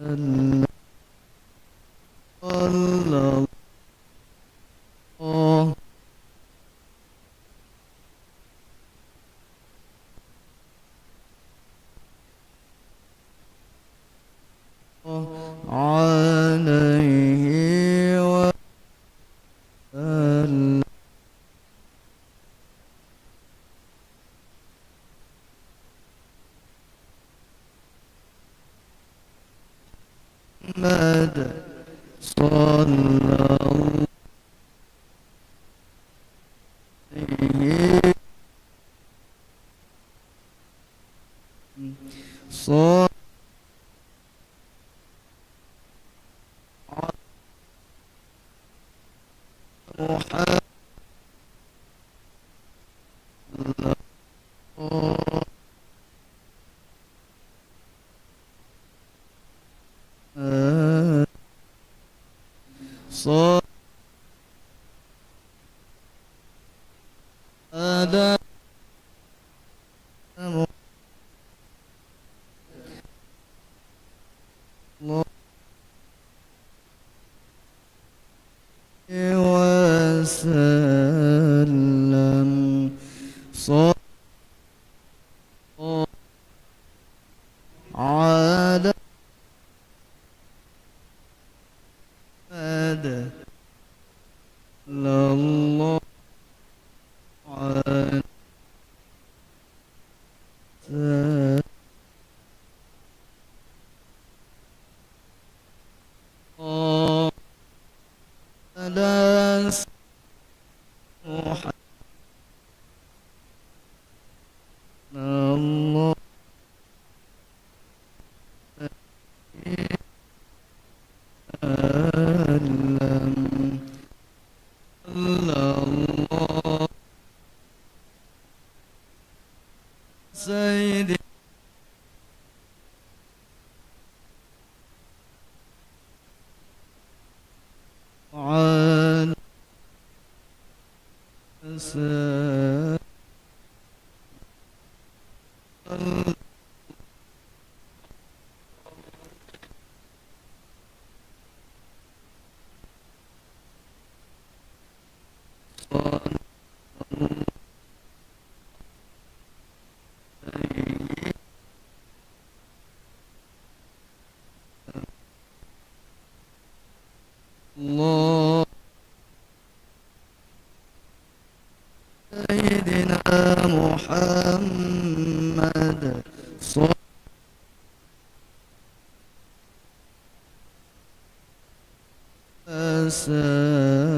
صلى الله عليه وسلم. محمد صلى الله عليه صلى محمد صلى على الله وسلم. صلى على محمد صلى الله عليه وسلم. على محمد الله أعلم. الله سيدي وعلى سيدي الله سيدنا محمد صلى الله عليه وسلم.